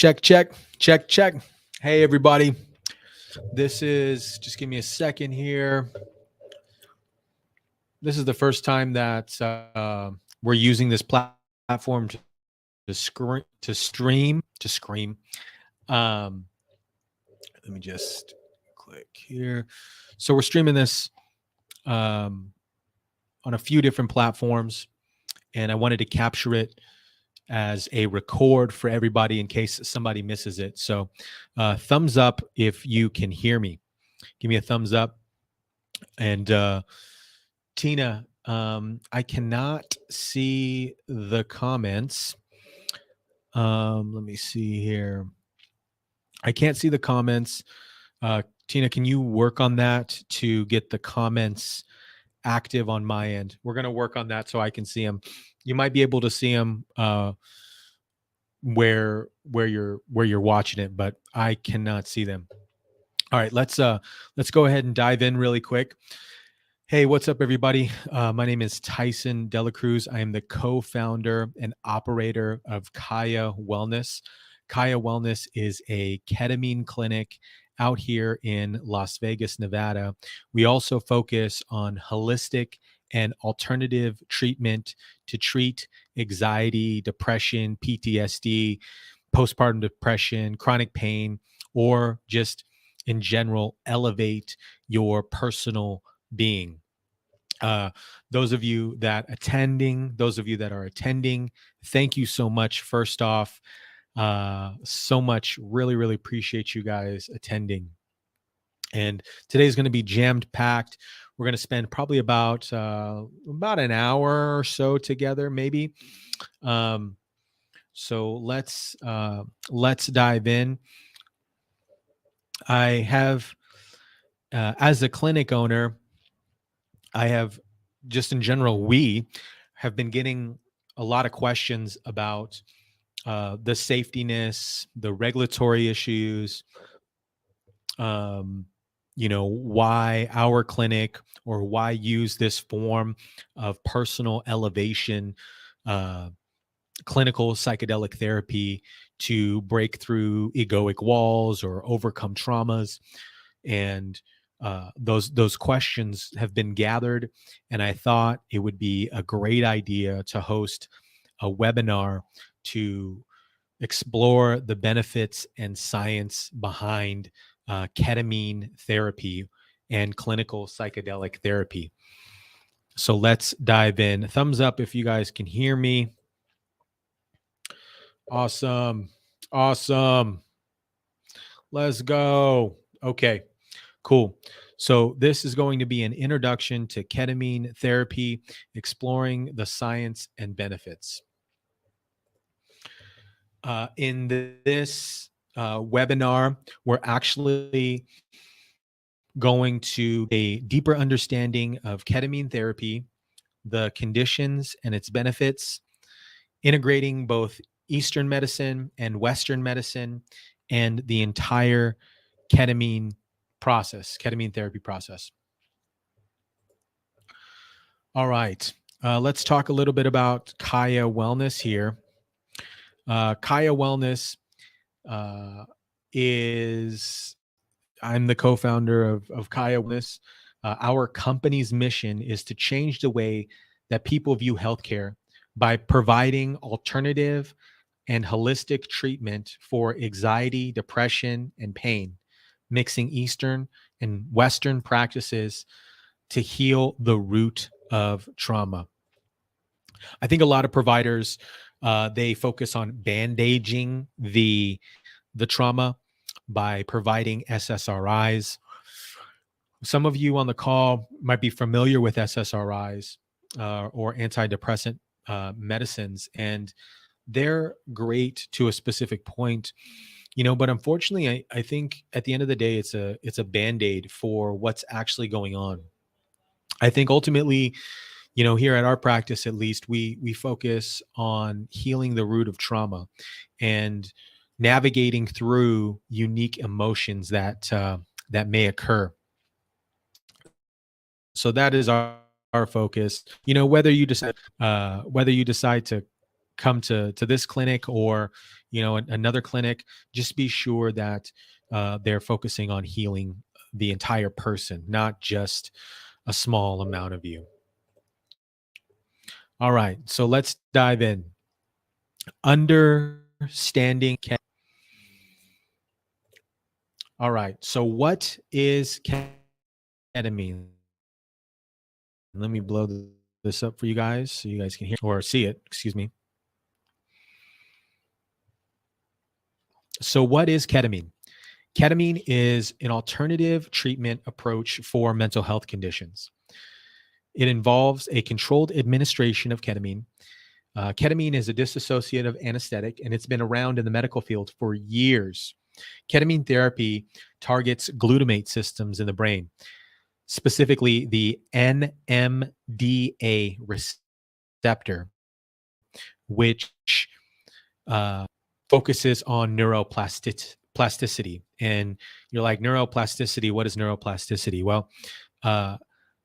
Check, check, check, check. Hey, everybody. This is, just give me a second here. This is the first time that we're using this platform to scream. Let me just click here. So we're streaming this on a few different platforms, and I wanted to capture it as a record for everybody in case somebody misses it. So thumbs up if you can hear me. Give me a thumbs up. And Tina, I cannot see the comments. Let me see here. I can't see the comments. Tina, can you work on that to get the comments active on my end? We're going to work on that so I can see them. You might be able to see them where you're watching it, but I cannot see them. All right, let's go ahead and dive in really quick. Hey, what's up, everybody? My name is Tyson Delacruz. I am the co-founder and operator of Kaya Wellness. Kaya Wellness is a ketamine clinic out here in Las Vegas, Nevada. We also focus on holistic and alternative treatment to treat anxiety, depression, PTSD, postpartum depression, chronic pain, or just in general, elevate your personal being. Those of you that are attending, thank you so much. First off, so much. Really, really appreciate you guys attending. And today's going to be jammed packed. We're going to spend probably about an hour or so together, maybe. So let's dive in. I have, as a clinic owner, I have just in general, we have been getting a lot of questions about the safetiness, the regulatory issues, why our clinic or why use this form of personal elevation, clinical psychedelic therapy to break through egoic walls or overcome traumas. And those questions have been gathered, and I thought it would be a great idea to host a webinar to explore the benefits and science behind ketamine therapy and clinical psychedelic therapy. So let's dive in. Thumbs up if you guys can hear me. Awesome. Let's go. Okay. Cool. So this is going to be an introduction to ketamine therapy, exploring the science and benefits. In this webinar, we're actually going to a deeper understanding of ketamine therapy, the conditions and its benefits, integrating both Eastern medicine and Western medicine, and the entire ketamine therapy process. All right. Let's talk a little bit about Kaya Wellness here. Kaya Wellness I'm the co-founder of Kaya Wellness. Our company's mission is to change the way that people view healthcare by providing alternative and holistic treatment for anxiety, depression, and pain, mixing Eastern and Western practices to heal the root of trauma. I think a lot of providers, they focus on bandaging the trauma by providing SSRIs. Some of you on the call might be familiar with SSRIs or antidepressant medicines, and they're great to a specific point, but unfortunately, I think at the end of the day, it's a Band-Aid for what's actually going on. I think ultimately, here at our practice, at least, we focus on healing the root of trauma and navigating through unique emotions that may occur. So that is our focus. Whether you decide to come to this clinic or another clinic, just be sure that they're focusing on healing the entire person, not just a small amount of you. All right, so let's dive in. Understanding. All right, so what is ketamine? Let me blow this up for you guys so you guys can hear or see it. Excuse me. So, what is ketamine? Ketamine is an alternative treatment approach for mental health conditions. It involves a controlled administration of ketamine. Ketamine is a dissociative anesthetic, and it's been around in the medical field for years. Ketamine therapy targets glutamate systems in the brain, specifically the NMDA receptor, which uh, focuses on neuroplasticity. And you're like, neuroplasticity, what is neuroplasticity? Well,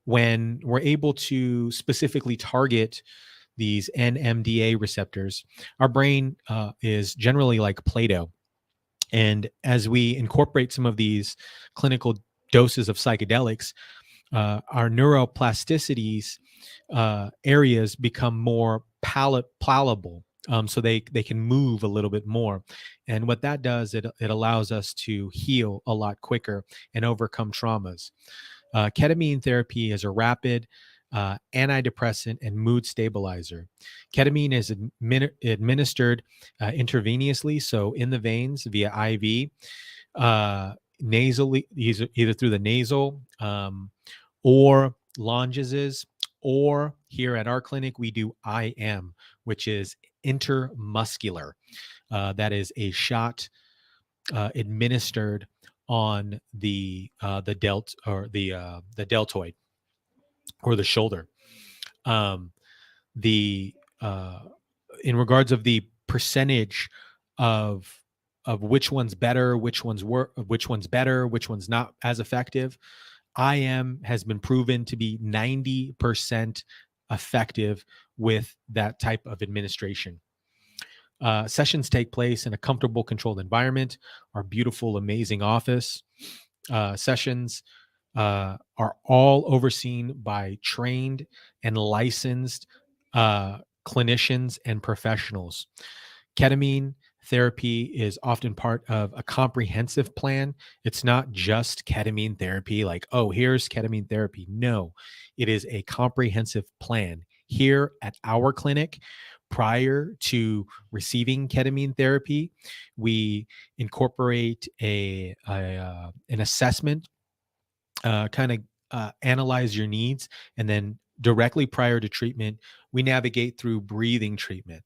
when we're able to specifically target these NMDA receptors, our brain is generally like Play-Doh. And as we incorporate some of these clinical doses of psychedelics, our neuroplasticities areas become more palatable. So they can move a little bit more. And what that does, it allows us to heal a lot quicker and overcome traumas. Ketamine therapy is a rapid antidepressant and mood stabilizer. Ketamine is administered intravenously, so in the veins via IV, nasally, either through the nasal or longes, or here at our clinic, we do IM, which is intermuscular. That is a shot administered on the deltoid or the shoulder. The In regards of the percentage of which one's better, which one's better, which one's not as effective, IM has been proven to be 90% effective with that type of administration. Sessions take place in a comfortable, controlled environment. Our beautiful, amazing office. Sessions are all overseen by trained and licensed clinicians and professionals. Ketamine therapy is often part of a comprehensive plan. It's not just ketamine therapy, like, oh, here's ketamine therapy. No, it is a comprehensive plan. Here at our clinic, prior to receiving ketamine therapy, we incorporate an assessment, analyze your needs, and then directly prior to treatment, we navigate through breathing treatment.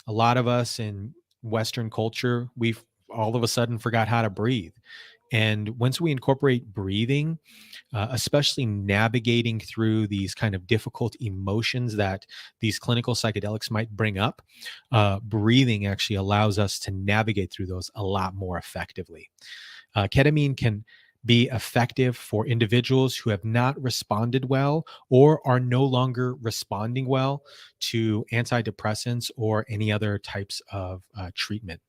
A lot of us in Western culture, we've all of a sudden forgot how to breathe. And once we incorporate breathing, especially navigating through these kind of difficult emotions that these clinical psychedelics might bring up, breathing actually allows us to navigate through those a lot more effectively. Ketamine can be effective for individuals who have not responded well or are no longer responding well to antidepressants or any other types of treatment.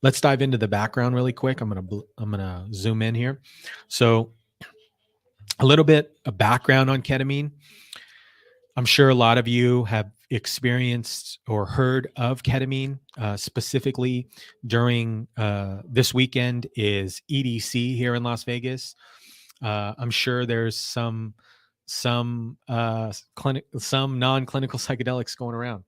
Let's dive into the background really quick. I'm gonna zoom in here. So, a little bit of background on ketamine. I'm sure a lot of you have experienced or heard of ketamine. Specifically, during this weekend is EDC here in Las Vegas. I'm sure there's some non-clinical psychedelics going around,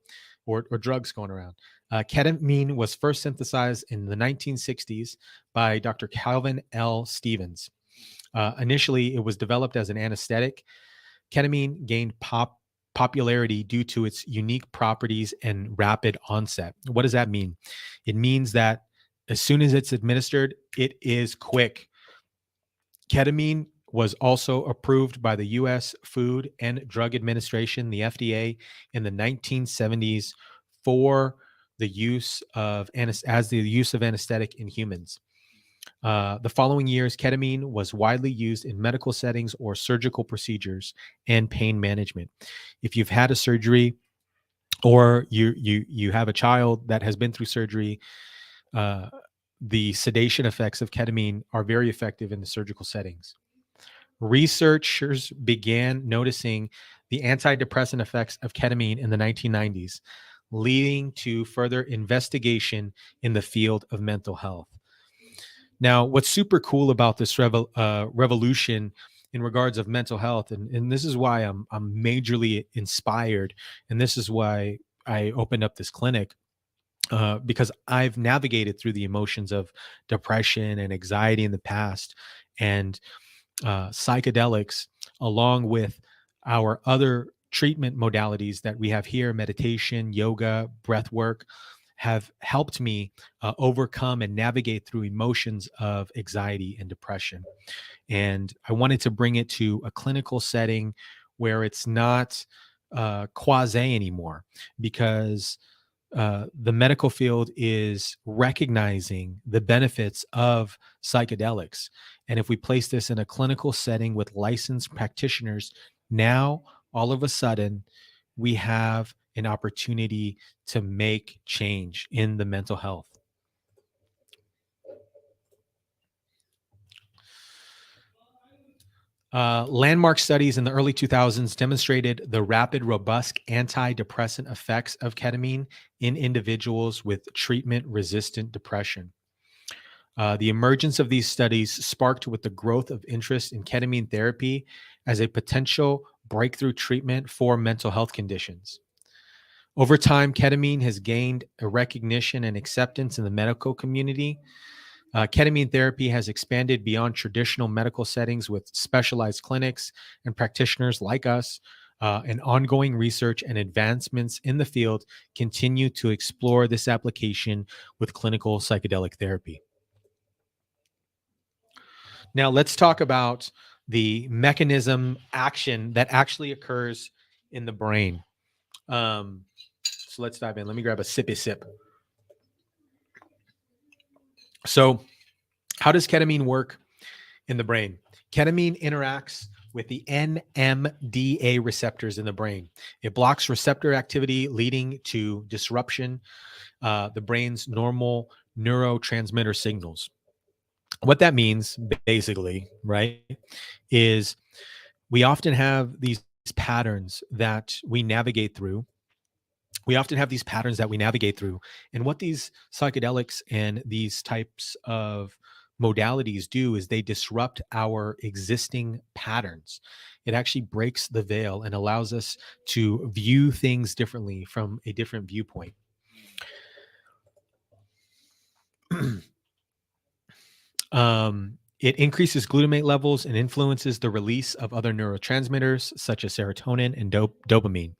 or drugs going around. Ketamine was first synthesized in the 1960s by Dr. Calvin L. Stevens. Initially, it was developed as an anesthetic. Ketamine gained popularity due to its unique properties and rapid onset. What does that mean? It means that as soon as it's administered, it is quick. Ketamine was also approved by the U.S. Food and Drug Administration, the FDA, in the 1970s for the use of anesthetic in humans. The following years, ketamine was widely used in medical settings or surgical procedures and pain management. If you've had a surgery or you have a child that has been through surgery, uh, the sedation effects of ketamine are very effective in the surgical settings. Researchers began noticing the antidepressant effects of ketamine in the 1990s, leading to further investigation in the field of mental health. Now, what's super cool about this revolution in regards of mental health, and this is why I'm majorly inspired, and this is why I opened up this clinic, because I've navigated through the emotions of depression and anxiety in the past, and psychedelics, along with our other treatment modalities that we have here, meditation, yoga, breath work, have helped me overcome and navigate through emotions of anxiety and depression. And I wanted to bring it to a clinical setting where it's not quasi anymore, because the medical field is recognizing the benefits of psychedelics. And if we place this in a clinical setting with licensed practitioners, now all of a sudden we have an opportunity to make change in the mental health. Landmark studies in the early 2000s demonstrated the rapid, robust antidepressant effects of ketamine in individuals with treatment resistant depression. The emergence of these studies sparked with the growth of interest in ketamine therapy as a potential breakthrough treatment for mental health conditions. Over time, ketamine has gained a recognition and acceptance in the medical community. Ketamine therapy has expanded beyond traditional medical settings with specialized clinics and practitioners like us. And ongoing research and advancements in the field continue to explore this application with clinical psychedelic therapy. Now, let's talk about the mechanism action that actually occurs in the brain. So let's dive in. Let me grab a sippy sip. So, how does ketamine work in the brain? Ketamine interacts with the NMDA receptors in the brain. It blocks receptor activity, leading to disruption the brain's normal neurotransmitter signals. What that means, basically, right, is we often have these patterns that we navigate through. We often have these patterns that we navigate through. And what these psychedelics and these types of modalities do is they disrupt our existing patterns. It actually breaks the veil and allows us to view things differently from a different viewpoint. It increases glutamate levels and influences the release of other neurotransmitters such as serotonin and dopamine.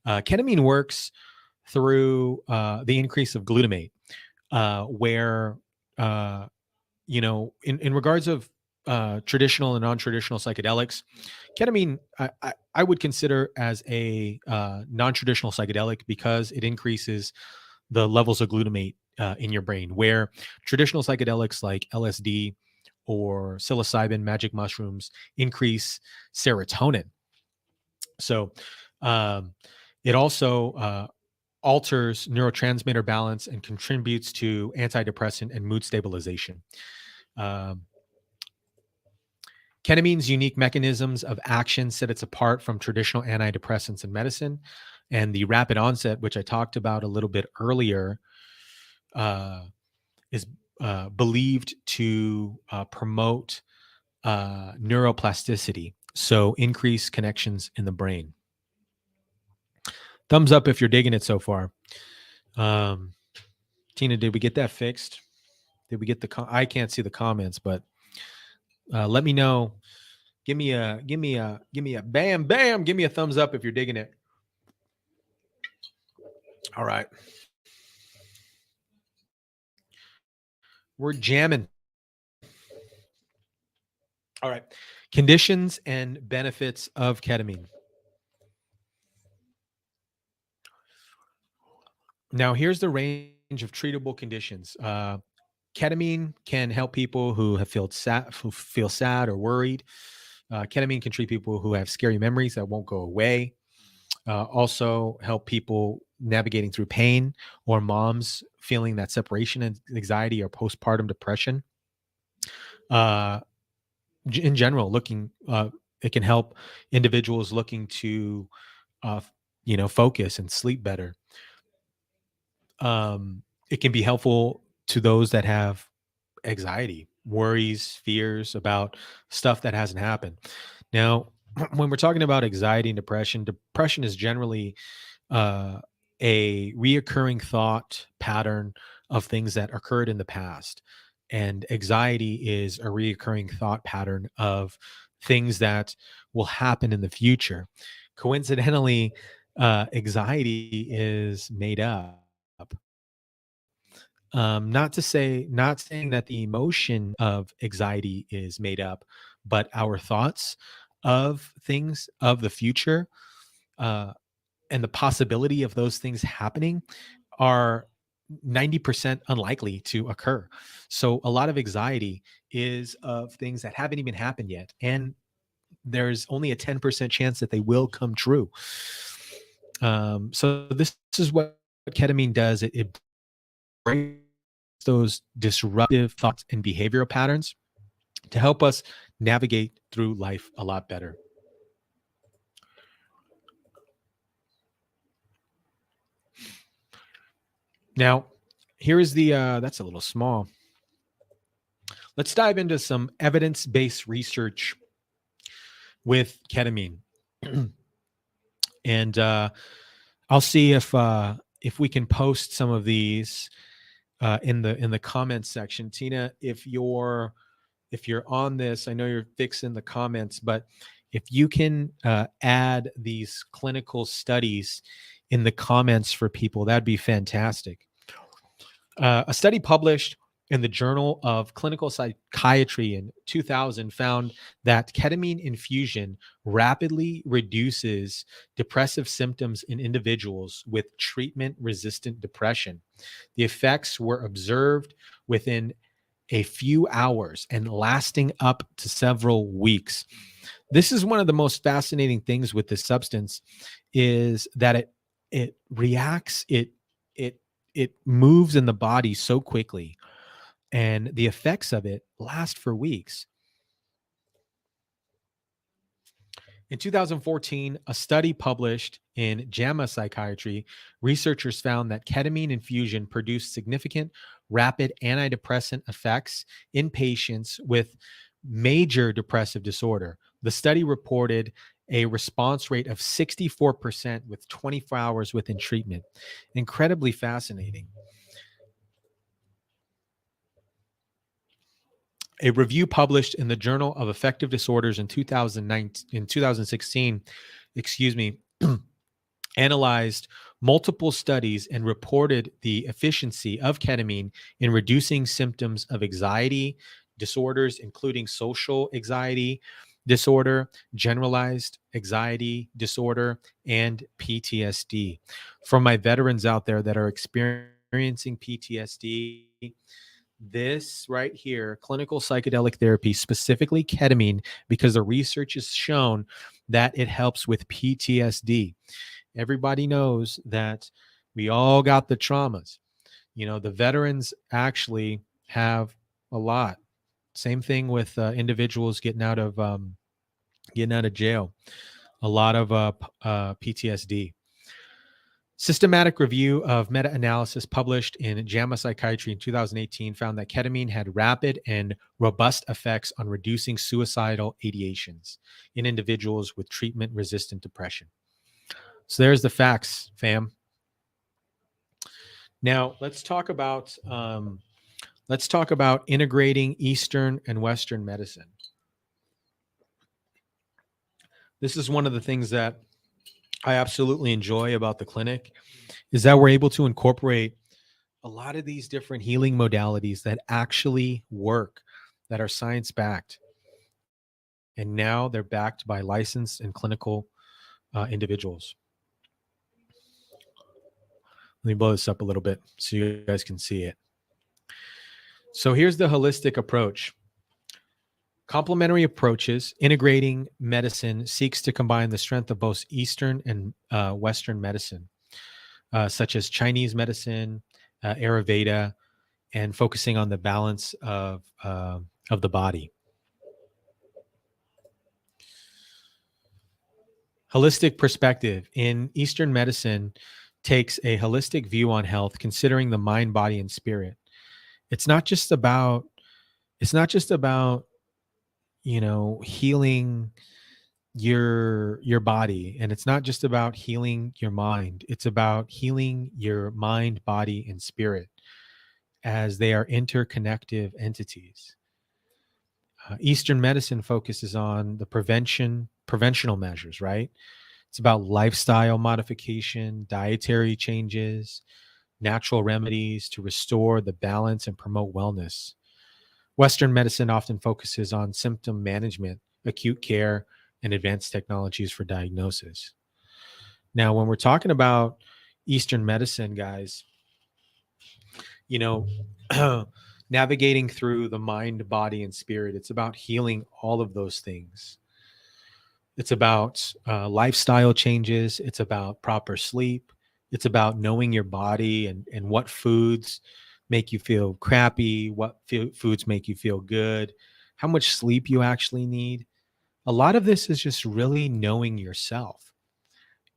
Ketamine works through the increase of glutamate, where, uh, in regards of traditional and non-traditional psychedelics, ketamine I would consider as a non-traditional psychedelic because it increases the levels of glutamate in your brain, where traditional psychedelics like LSD or psilocybin, magic mushrooms, increase serotonin. So um, it also alters neurotransmitter balance and contributes to antidepressant and mood stabilization. Um, Ketamine's unique mechanisms of action set it apart from traditional antidepressants in medicine, and the rapid onset, which I talked about a little bit earlier, uh, is believed to promote neuroplasticity, so increase connections in the brain. Thumbs up if you're digging it so far. Tina, did we get that fixed? Did we get I can't see the comments, but let me know. Give me a bam, bam. Give me a thumbs up if you're digging it. All right. We're jamming. All right. Conditions and benefits of ketamine. Now, here's the range of treatable conditions. Ketamine can help people who feel sad or worried. Ketamine can treat people who have scary memories that won't go away. Also help people navigating through pain, or moms feeling that separation and anxiety or postpartum depression. Uh, in general, it can help individuals looking to, uh, focus and sleep better. It can be helpful to those that have anxiety, worries, fears about stuff that hasn't happened. Now, when we're talking about anxiety and depression is generally uh, a reoccurring thought pattern of things that occurred in the past. And anxiety is a reoccurring thought pattern of things that will happen in the future. Coincidentally, anxiety is made up. Not saying that the emotion of anxiety is made up, but our thoughts of things of the future, uh, and the possibility of those things happening are 90% unlikely to occur. So a lot of anxiety is of things that haven't even happened yet. And there's only a 10% chance that they will come true. So this is what ketamine does. It breaks those disruptive thoughts and behavioral patterns to help us navigate through life a lot better. Now, here is that's a little small. Let's dive into some evidence based research with ketamine. And I'll see if we can post some of these in the comments section. Tina, if you're on this, I know you're fixing the comments, but if you can add these clinical studies in the comments for people, that'd be fantastic. A study published in the Journal of Clinical Psychiatry in 2000 found that ketamine infusion rapidly reduces depressive symptoms in individuals with treatment resistant depression. The effects were observed within a few hours and lasting up to several weeks. This is one of the most fascinating things with this substance, is that it reacts, it it moves in the body so quickly, and the effects of it last for weeks. In 2014, a study published in JAMA Psychiatry, researchers found that ketamine infusion produced significant rapid antidepressant effects in patients with major depressive disorder. The study reported a response rate of 64% with 24 hours within treatment. Incredibly fascinating. A review published in the Journal of Affective Disorders in 2016, excuse me, analyzed multiple studies and reported the efficiency of ketamine in reducing symptoms of anxiety disorders, including social anxiety disorder, generalized anxiety disorder, and PTSD. For my veterans out there that are experiencing PTSD, this right here, clinical psychedelic therapy, specifically ketamine, because the research has shown that it helps with PTSD. Everybody knows that we all got the traumas. The veterans actually have a lot. Same thing with individuals getting out of jail. A lot of PTSD. Systematic review of meta-analysis published in JAMA Psychiatry in 2018 found that ketamine had rapid and robust effects on reducing suicidal ideations in individuals with treatment-resistant depression. So there's the facts, fam. Now let's talk about integrating Eastern and Western medicine. This is one of the things that I absolutely enjoy about the clinic, is that we're able to incorporate a lot of these different healing modalities that actually work, that are science backed. And now they're backed by licensed and clinical individuals. Let me blow this up a little bit so you guys can see it. So here's the holistic approach. Complementary approaches, integrating medicine, seeks to combine the strength of both Eastern and Western medicine, such as Chinese medicine, Ayurveda, and focusing on the balance of the body. Holistic perspective in Eastern medicine takes a holistic view on health, considering the mind, body, and spirit. It's not just about it's not just about healing your body, and it's not just about healing your mind. It's about healing your mind, body, and spirit, as they are interconnective entities. Eastern medicine focuses on the preventional measures, right? It's about lifestyle modification, dietary changes, natural remedies to restore the balance and promote wellness. Western medicine often focuses on symptom management, acute care, and advanced technologies for diagnosis. Now, when we're talking about Eastern medicine, guys, you know, navigating through the mind, body, and spirit, it's about healing all of those things. It's about lifestyle changes. It's about proper sleep. It's about knowing your body and what foods make you feel crappy, what foods make you feel good, how much sleep you actually need. A lot of this is just really knowing yourself.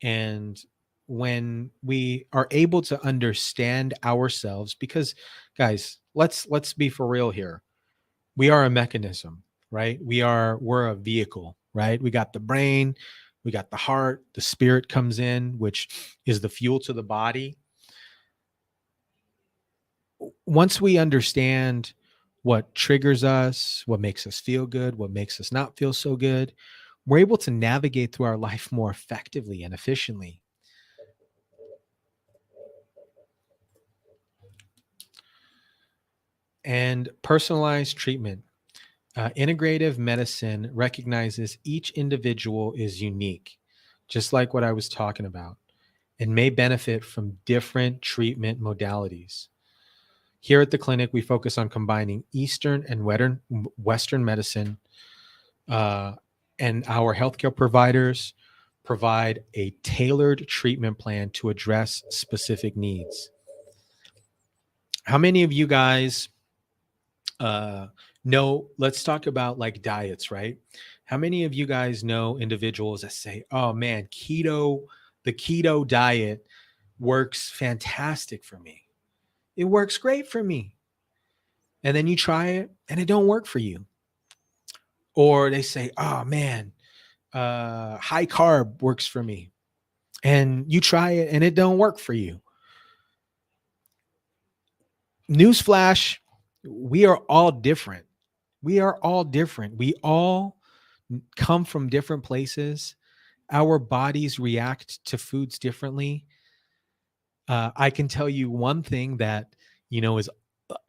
And when we are able to understand ourselves, because guys, let's be for real here. We are a mechanism, right? We're a vehicle, right? We got the brain, we got the heart, the spirit comes in, which is the fuel to the body. Once we understand what triggers us, what makes us feel good, what makes us not feel so good, we're able to navigate through our life more effectively and efficiently. And personalized treatment. Integrative medicine recognizes each individual is unique, just like what I was talking about, and may benefit from different treatment modalities. Here at the clinic, we focus on combining Eastern and Western medicine, uh, and our healthcare providers provide a tailored treatment plan to address specific needs. How many of you guys know? Let's talk about like diets, right? How many of you guys know individuals that say, "Oh man, the keto diet works fantastic for me. It works great for me." And then you try it and it don't work for you. Or they say, "Oh man, high carb works for me." And you try it and it don't work for you. Newsflash, we are all different. We are all different. We all come from different places. Our bodies react to foods differently. I can tell you one thing that, is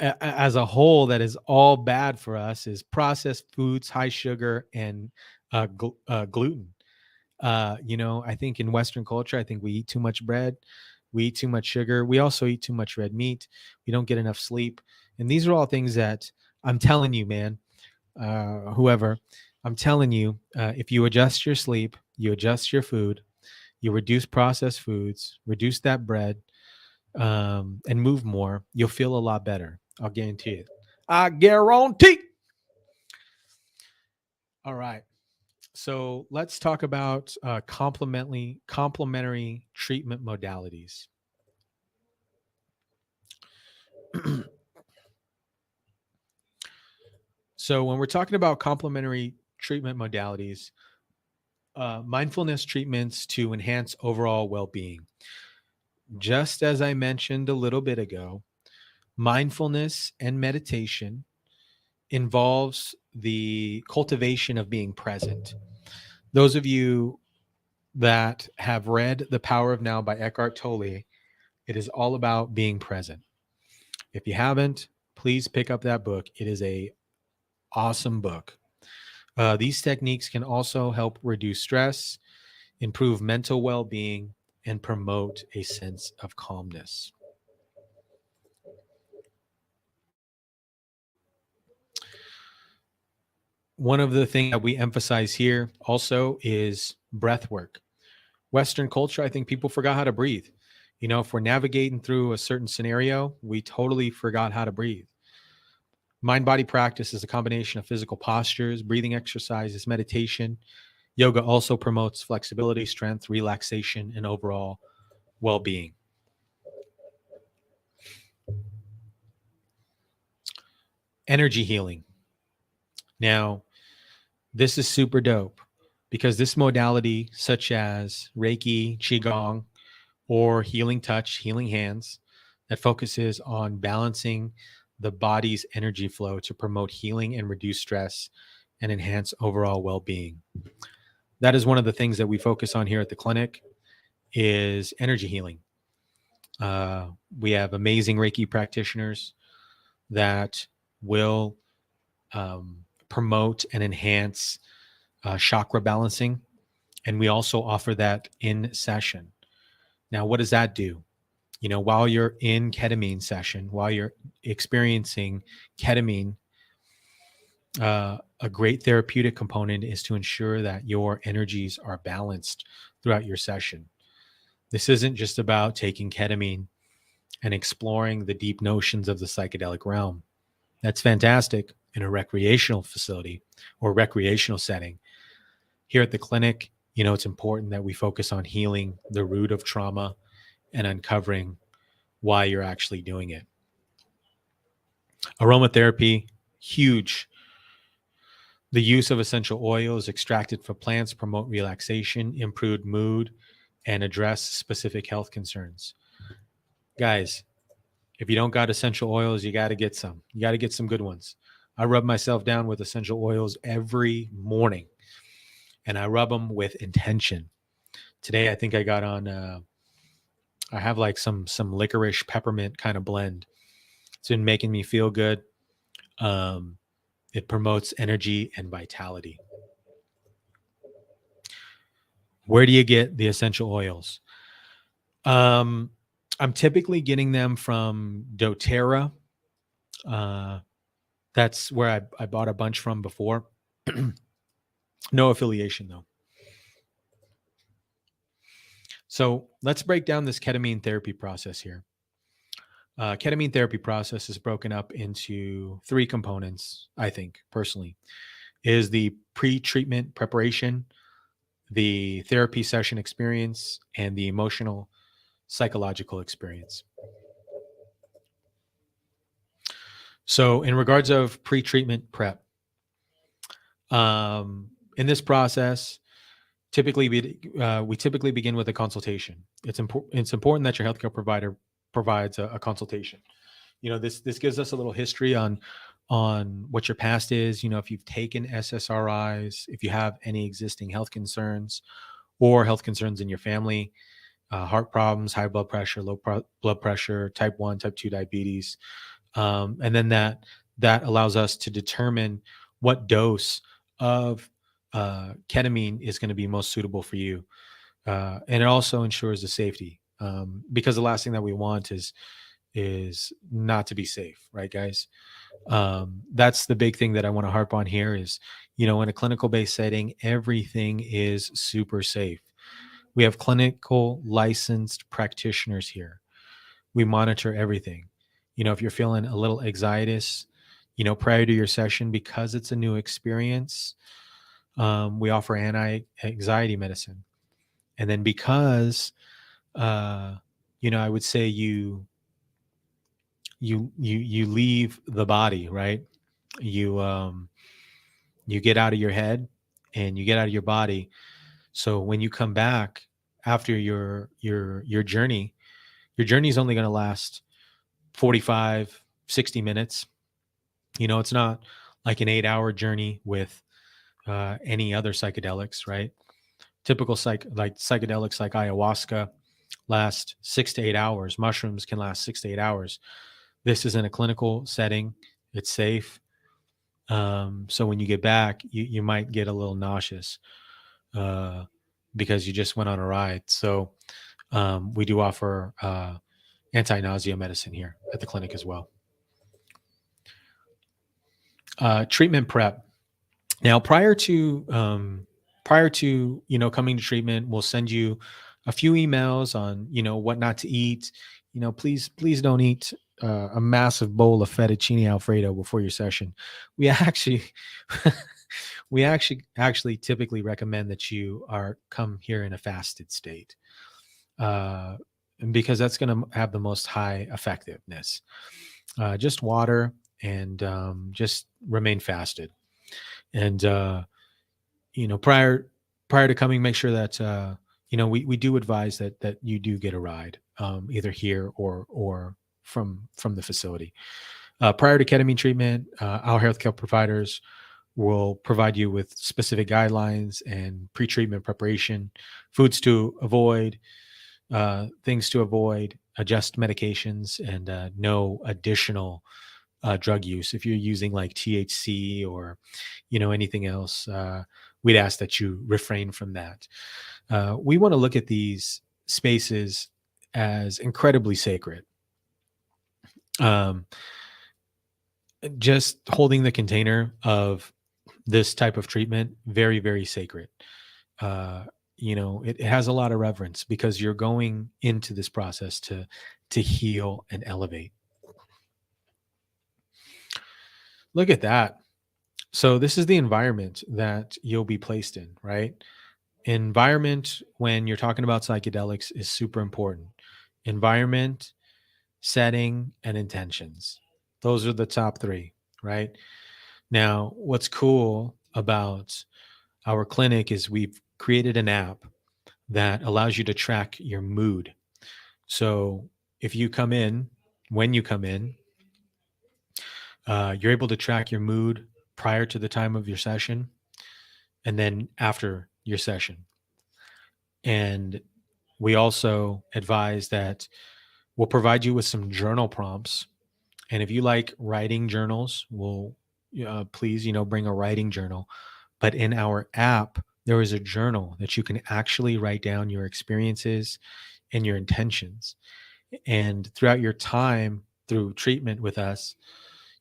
as a whole, that is all bad for us is processed foods, high sugar, and gluten. I think in Western culture, I think we eat too much bread, we eat too much sugar, we also eat too much red meat, we don't get enough sleep. And these are all things that I'm telling you, man, whoever, I'm telling you, if you adjust your sleep, you adjust your food, you reduce processed foods, reduce that bread, and move more, you'll feel a lot better. I'll guarantee it. I guarantee. All right. So let's talk about complementary treatment modalities. So when we're talking about complementary treatment modalities, mindfulness treatments to enhance overall well-being. Just as I mentioned a little bit ago, mindfulness and meditation involves the cultivation of being present. Those of you that have read The Power of Now by Eckhart Tolle, it is all about being present. If you haven't, please pick up that book. It is a awesome book. These techniques can also help reduce stress, improve mental well-being, and promote a sense of calmness. One of the things that we emphasize here also is breath work. Western culture, I think people forgot how to breathe. If we're navigating through a certain scenario, we totally forgot how to breathe. Mind body practice is a combination of physical postures, breathing exercises, meditation. Yoga also promotes flexibility, strength, relaxation, and overall well being. Energy healing. Now, this is super dope because this modality, such as Reiki, Qigong, or healing touch, healing hands, that focuses on balancing the body's energy flow to promote healing and reduce stress and enhance overall well-being. That is one of the things that we focus on here at the clinic is energy healing. We have amazing Reiki practitioners that will promote and enhance chakra balancing. And we also offer that in session. Now, what does that do? While you're in ketamine session, while you're experiencing ketamine, a great therapeutic component is to ensure that your energies are balanced throughout your session. This isn't just about taking ketamine and exploring the deep notions of the psychedelic realm. That's fantastic in a recreational facility or recreational setting. Here at the clinic, it's important that we focus on healing the root of trauma and uncovering why you're actually doing it. Aromatherapy, huge. The use of essential oils extracted from plants promote relaxation, improve mood, and address specific health concerns. Guys, if you don't got essential oils, you got to get some. You got to get some good ones. I rub myself down with essential oils every morning, and I rub them with intention. Today, I think I got on, I have like some licorice peppermint kind of blend. It's been making me feel good. It promotes energy and vitality. Where do you get the essential oils? I'm typically getting them from doTERRA. That's where I bought a bunch from before. No affiliation, though. So let's break down this ketamine therapy process here. Ketamine therapy process is broken up into 3 components, I think, personally. Is the pre-treatment preparation, the therapy session experience, and the emotional psychological experience. So in regards of pre-treatment prep, in this process, we typically begin with a consultation. It's important that your healthcare provider provides a consultation. This gives us a little history on what your past is. If you've taken SSRIs, if you have any existing health concerns or health concerns in your family, heart problems, high blood pressure, low blood pressure, type 1, type 2 diabetes. And then that allows us to determine what dose of ketamine is going to be most suitable for you. And it also ensures the safety, because the last thing that we want is not to be safe, right, guys? That's the big thing that I want to harp on here is, in a clinical based setting, everything is super safe. We have clinical licensed practitioners here. We monitor everything. If you're feeling a little anxious, prior to your session, because it's a new experience, we offer anti-anxiety medicine. And then because, I would say you leave the body, right? You get out of your head and you get out of your body. So when you come back after your journey is only going to last 45, 60 minutes. It's not like an 8-hour journey with any other psychedelics, right? Typical psychedelics like ayahuasca last 6 to 8 hours. Mushrooms can last 6 to 8 hours. This is in a clinical setting. It's safe. So when you get back, you might get a little nauseous because you just went on a ride. So we do offer anti-nausea medicine here at the clinic as well. Treatment prep. Now, prior to coming to treatment, we'll send you a few emails on what not to eat. Please don't eat a massive bowl of fettuccine alfredo before your session. We actually we actually typically recommend that you are come here in a fasted state, uh, because that's going to have the most high effectiveness. Just water, and just remain fasted. And prior to coming, make sure that we do advise that you do get a ride, either here or from the facility. Prior to ketamine treatment, our healthcare providers will provide you with specific guidelines and pre-treatment preparation, foods to avoid, things to avoid, adjust medications, and no additional drug use. If you're using like THC or anything else, we'd ask that you refrain from that. We want to look at these spaces as incredibly sacred. Um, just holding the container of this type of treatment, very, very sacred. uh, it has a lot of reverence because you're going into this process to heal and elevate. Look at that. So this is the environment that you'll be placed in, right? Environment, when you're talking about psychedelics, is super important. Environment, setting, and intentions. Those are the top three, right? Now, what's cool about our clinic is we've created an app that allows you to track your mood. So if you come in, when you come in, you're able to track your mood prior to the time of your session and then after your session. And we also advise that we'll provide you with some journal prompts. And if you like writing journals, we'll please, bring a writing journal. But in our app, there is a journal that you can actually write down your experiences and your intentions. And throughout your time through treatment with us,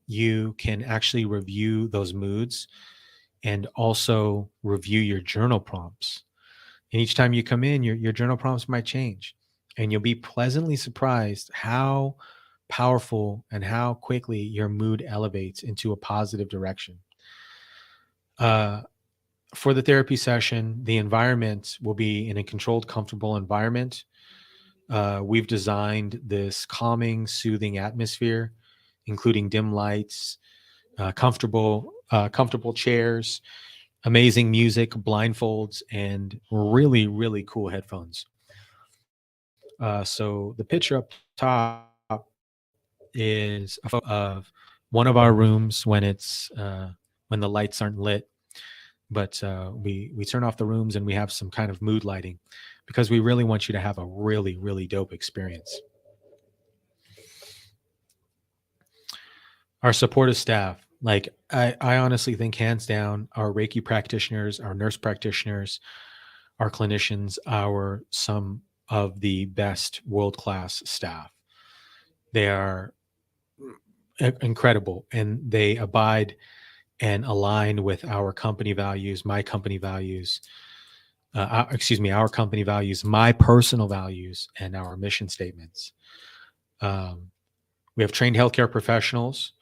you can actually review those moods and also review your journal prompts. And each time you come in, your journal prompts might change. And you'll be pleasantly surprised how powerful and how quickly your mood elevates into a positive direction. Uh, for the therapy session, the environment will be in a controlled, comfortable environment. We've designed this calming, soothing atmosphere, including dim lights, comfortable chairs, amazing music, blindfolds, and really, really cool headphones. So the picture up top is a photo of one of our rooms when the lights aren't lit. But we turn off the rooms and we have some kind of mood lighting because we really want you to have a really, really dope experience. Our supportive staff, like I honestly think hands down, our Reiki practitioners, our nurse practitioners, our clinicians, our some of the best world class staff. They are incredible, and they abide and align with our company values, my company values, our company values, my personal values, and our mission statements. Um, we have trained healthcare professionals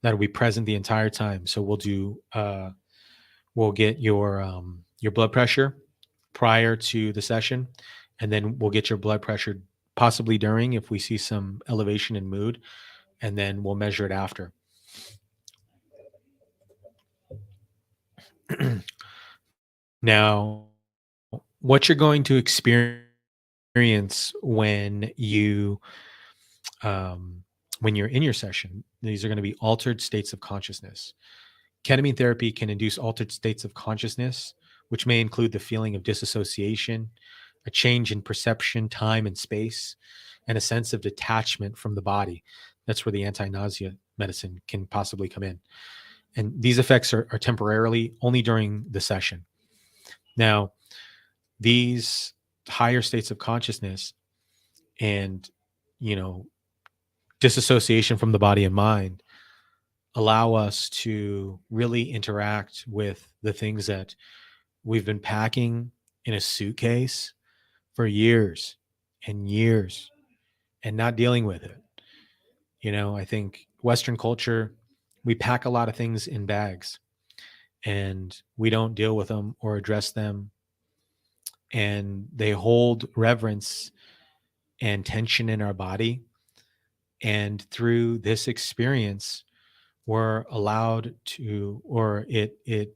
that will be present the entire time. So we'll get your blood pressure prior to the session, and then we'll get your blood pressure possibly during if we see some elevation in mood, and then we'll measure it after. Now, what you're going to experience um, when you're in your session, these are going to be altered states of consciousness. Ketamine therapy can induce altered states of consciousness, which may include the feeling of disassociation, a change in perception, time, and space, and a sense of detachment from the body. That's where the anti-nausea medicine can possibly come in. And these effects are temporarily only during the session. Now, these higher states of consciousness and, you know, disassociation from the body and mind allow us to really interact with the things that we've been packing in a suitcase for years and years and not dealing with it. I think Western culture, we pack a lot of things in bags and we don't deal with them or address them. And they hold reverence and tension in our body. And through this experience, we're allowed to, or it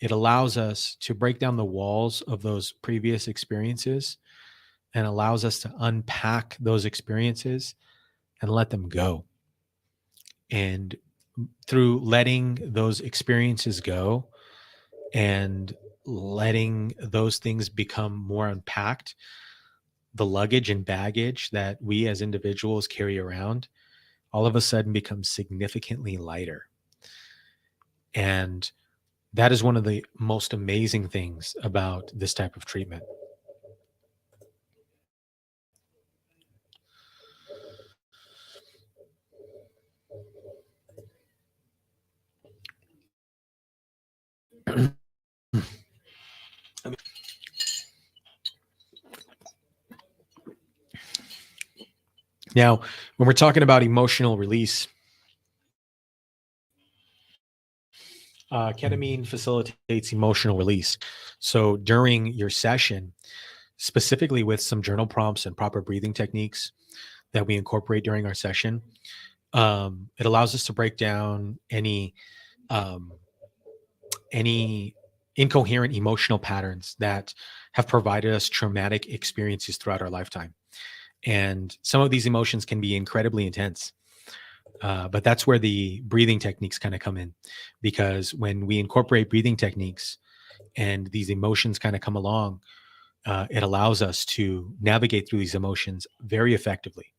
allows us to break down the walls of those previous experiences and allows us to unpack those experiences and let them go. And through letting those experiences go and letting those things become more unpacked, the luggage and baggage that we as individuals carry around all of a sudden becomes significantly lighter. And that is one of the most amazing things about this type of treatment. Now, when we're talking about emotional release, ketamine facilitates emotional release. So during your session, specifically with some journal prompts and proper breathing techniques that we incorporate during our session, it allows us to break down um, any incoherent emotional patterns that have provided us traumatic experiences throughout our lifetime. And some of these emotions can be incredibly intense. But that's where the breathing techniques kind of come in, because when we incorporate breathing techniques and these emotions kind of come along, it allows us to navigate through these emotions very effectively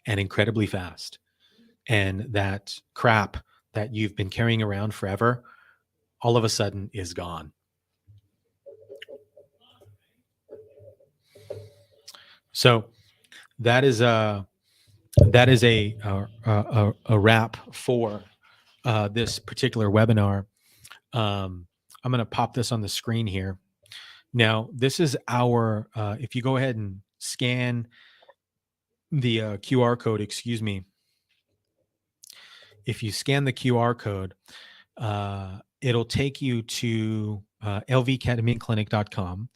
and incredibly fast. And that crap that you've been carrying around forever, all of a sudden is gone. So that is a wrap for this particular webinar. I'm going to pop this on the screen here. Now, this is our, if you go ahead and scan the QR code, excuse me, if you scan the QR code, it'll take you to lvketamineclinic.com,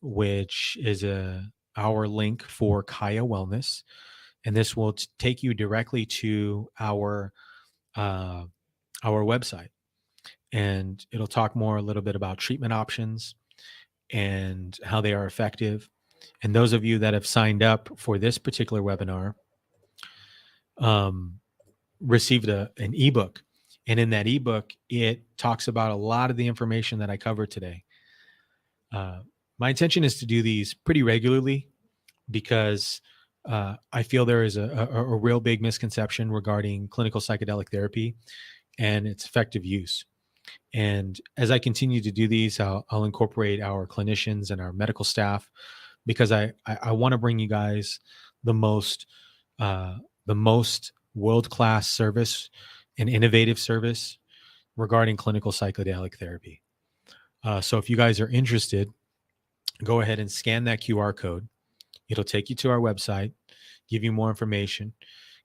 which is our link for Kaya Wellness. And this will take you directly to our website. And it'll talk more a little bit about treatment options and how they are effective. And those of you that have signed up for this particular webinar received an ebook. And in that ebook, it talks about a lot of the information that I covered today. My intention is to do these pretty regularly because I feel there is a real big misconception regarding clinical psychedelic therapy and its effective use. And as I continue to do these, I'll incorporate our clinicians and our medical staff, because I want to bring you guys the most world-class service and innovative service regarding clinical psychedelic therapy. So if you guys are interested, go ahead and scan that QR code. It'll take you to our website, give you more information,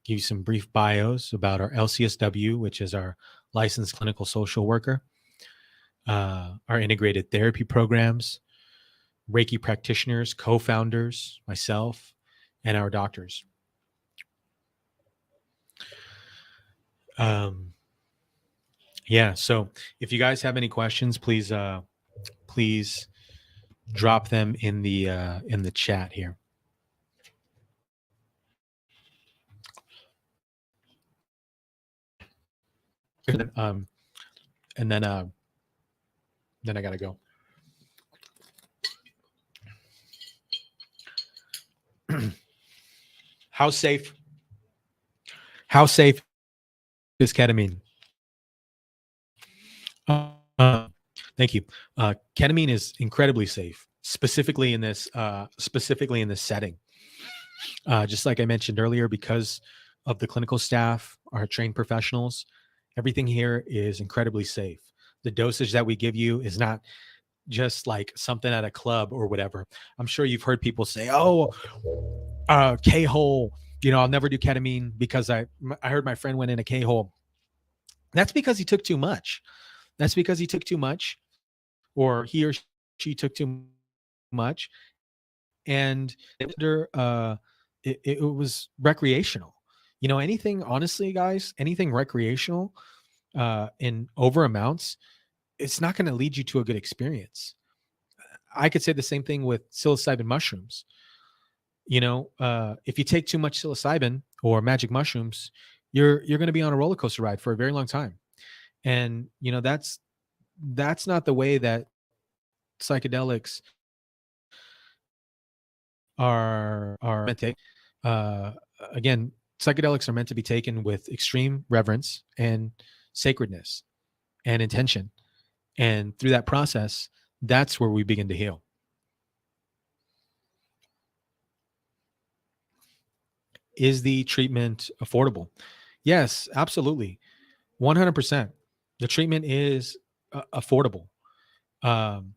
give you some brief bios about our LCSW, which is our licensed clinical social worker, our integrated therapy programs, Reiki practitioners, co-founders, myself, and our doctors. Yeah, so if you guys have any questions, please drop them in the chat here. And then I gotta go. How safe is ketamine? Thank you. Ketamine is incredibly safe, specifically in this setting. Just like I mentioned earlier, because of the clinical staff are trained professionals. Everything here is incredibly safe. The dosage that we give you is not just like something at a club or whatever. I'm sure you've heard people say, "Oh, K-hole, I'll never do ketamine because I heard my friend went in a K-hole." That's because he took too much. That's because he took too much, or he or she took too much, and it was recreational. Anything, honestly, guys, anything recreational in over amounts, it's not going to lead you to a good experience. I could say the same thing with psilocybin mushrooms. If you take too much psilocybin or magic mushrooms, you're going to be on a roller coaster ride for a very long time. And that's not the way that psychedelics are meant to. Uh, Again, psychedelics are meant to be taken with extreme reverence and sacredness and intention. And through that process, that's where we begin to heal. Is the treatment affordable? Yes, absolutely. 100%. The treatment is affordable. Um,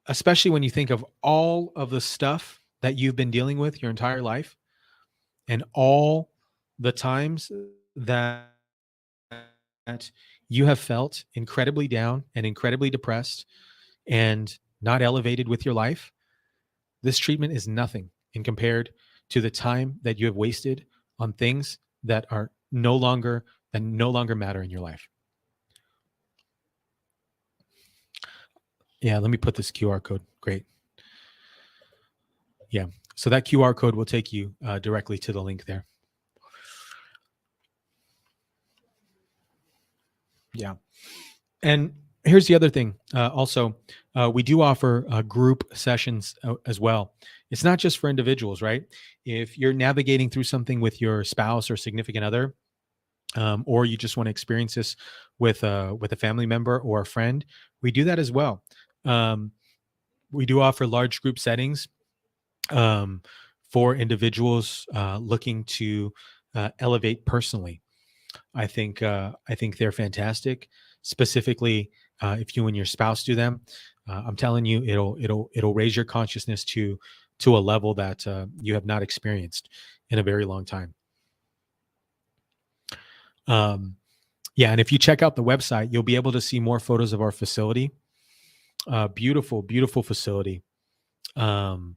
Especially when you think of all of the stuff that you've been dealing with your entire life and all the times that you have felt incredibly down and incredibly depressed and not elevated with your life. This treatment is nothing in compared to the time that you have wasted on things that are no longer matter in your life. Yeah, let me put this QR code. Great. Yeah. So that QR code will take you directly to the link there. Yeah. And here's the other thing. Also, we do offer group sessions as well. It's not just for individuals, right? If you're navigating through something with your spouse or significant other, or you just want to experience this with a family member or a friend, we do that as well. Um, we do offer large group settings um, for individuals looking to elevate personally. I think they're fantastic. Specifically, if you and your spouse do them, I'm telling you, it'll raise your consciousness to a level that you have not experienced in a very long time. Um, yeah, and if you check out the website, you'll be able to see more photos of our facility. Beautiful, beautiful facility. Um,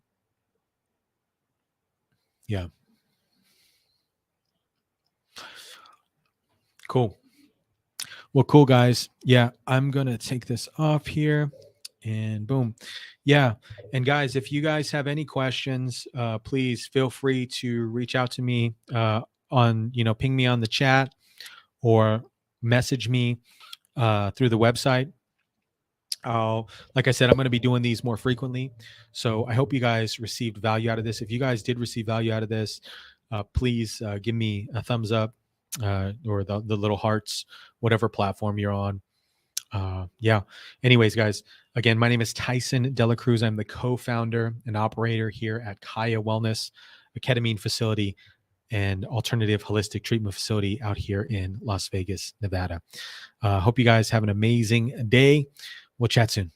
yeah, cool. Well, cool, guys. Yeah, I'm gonna take this off here, and boom. Yeah, and guys, if you guys have any questions, please feel free to reach out to me on ping me on the chat or message me through the website. Like I said, I'm going to be doing these more frequently. So I hope you guys received value out of this. If you guys did receive value out of this, please give me a thumbs up or the little hearts, whatever platform you're on. Yeah. Anyways, guys, again, my name is Tyson Dela Cruz. I'm the co-founder and operator here at Kaya Wellness, a ketamine facility and alternative holistic treatment facility out here in Las Vegas, Nevada. Hope you guys have an amazing day. We'll chat soon.